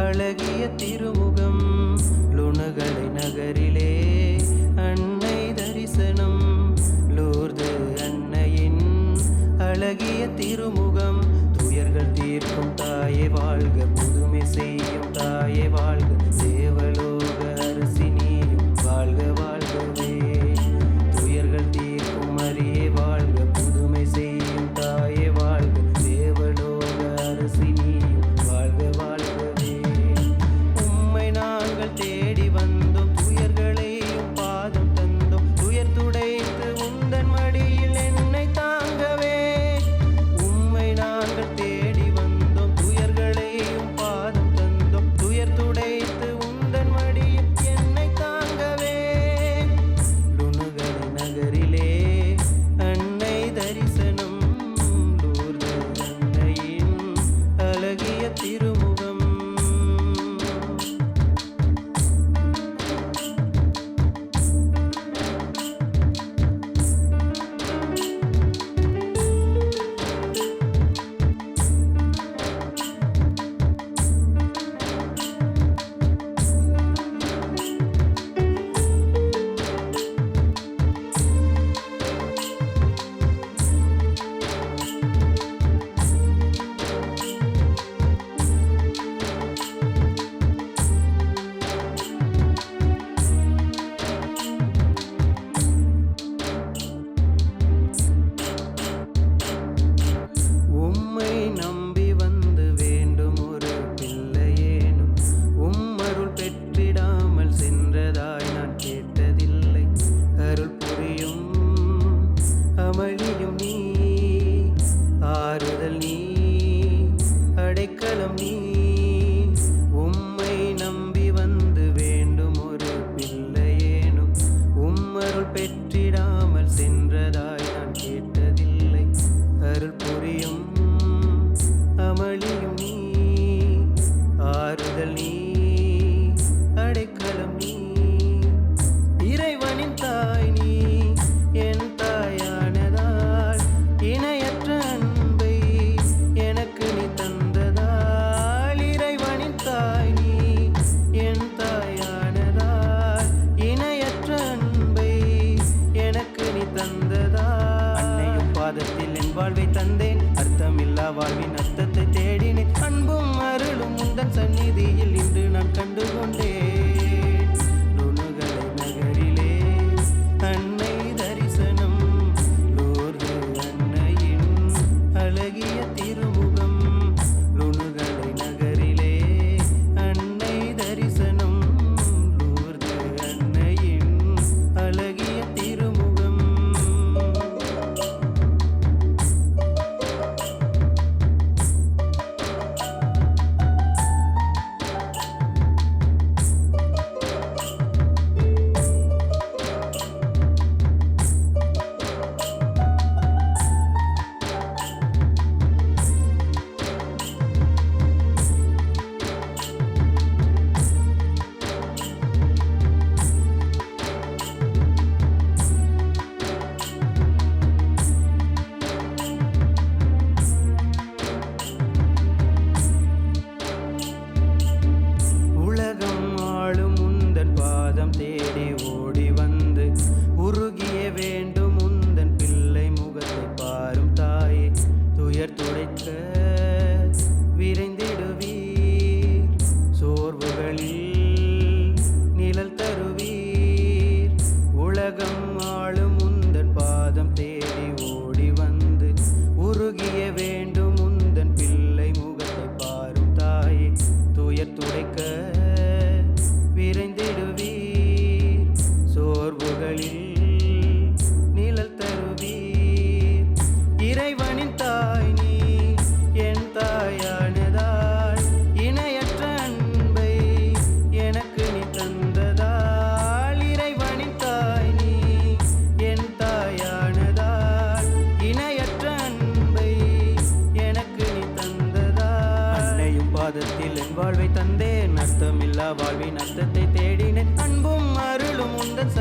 அழகிய திருமுகம் லுணுகலை நகரிலே அன்னை தரிசனம் லூர்து அன்னையின் அழகிய திருமுகம் துயர்கள் தீர்க்கும் தாயே வாழ்க புதுமை செய்யும் தாயே வாழ்க தேவலோக அரசி நீயும் வாழ்க வாழ்கவே துயர்கள் தீர்க்கும் மரியே வாழ்க புதுமை செய்யும் தாயே வாழ்க தேவலோக அரசி நீயும் வாழ்க வாழ்கவே உம்மை நாங்கள் தேடி வந்தோம் துயர்களையும் பாதம் தந்தோம் துயர் துடைத்து உந்தன் மடியில் என்னை தாங்கவே உம்மை நாங்கள் தேடி வந்தோம் துயர்களையும் பாதம் தந்தோம் துயர் துடைத்து உந்தன் மடியில் என்னை தாங்கவே லுணுகலை நகரிலே அன்னை தரிசனம் லூர்து அன்னையின் அழகிய திருமுகம் உம்மை நம்பி வந்து வேண்டும் ஒரு பிள்ளையேனும் உம்மருள் பெற்றிடாமல் சென்றதாய் நான் கேட்டதில்லை அருள் புரியும் அமளியும் நீ ஆறுதல் நீ அடைக்கலம் நீ உம்மை நம்பி வந்து வேண்டும் ஒரு பிள்ளையேனும் உம்மருள் பெற்றிடாமல் சென்றதாய் நான் கேட்டதில்லை அருள் புரியும் அமளியும் நீ ஆறுதல் நீ அடைக்கலம் நீ இறைவனின் தாய் நீ என் தாயானதால் இணையற்ற அன்பை எனக்கு நீ தந்ததால் இறைவனின் தாய் நீ என் தாயானதால் இணையற்ற அன்பை எனக்கு நீ தந்ததால் அன்னையும் பாதத்தில் என் வாழ்வை தந்தேன் அர்த்தமில்லா வாழ்வின் அர்த்தத்தை தேடினேன் அன்பும் அருளும் உந்தன் சந்நிதியில் இன்று நான் கண்டு கொண்டேன் லுணுகலை நகரிலே அன்னை தரிசனம் லூர்து அன்னையின் அழகிய திருமுகம் லுணுகலை நகரிலே அன்னை தரிசனம் லூர்து அன்னையின் அழகிய திருமுகம் உலகம் ஆளும் உந்தன் பாதம் தேடி ஓடி வந்து உருகிய வேண்டும் உந்தன் பிள்ளை முகத்தை பாரும் தாயே துயர் துடைக்க விரைந்திடுவீர் சோர்வுகளில் நிழல் தருவீர் உலகம் ஆளும் உந்தன் பாதம் தேடி ஓடி வந்து உருகிய வேண்டும் உந்தன் பிள்ளை முகத்தை பாரும் தாயே துயர் துடைக்க விரைந்திடுவீர் சோர்வுகளில் நிழல் தருவீர் இறைவனின் தாய் நீ என் தாயானதால் இணையற்ற அன்பை எனக்கு நீ தந்ததால் இறைவனின் தாய் நீ என் தாயானதால் இணையற்ற அன்பை எனக்கு நீ தந்ததால் அன்னையும் பாதத்தில் என் வாழ்வை தந்தேன் அர்த்தமில்லா வாழ்வின் அர்த்தத்தை தேடினேன் அன்பும் அருளும் உந்தன்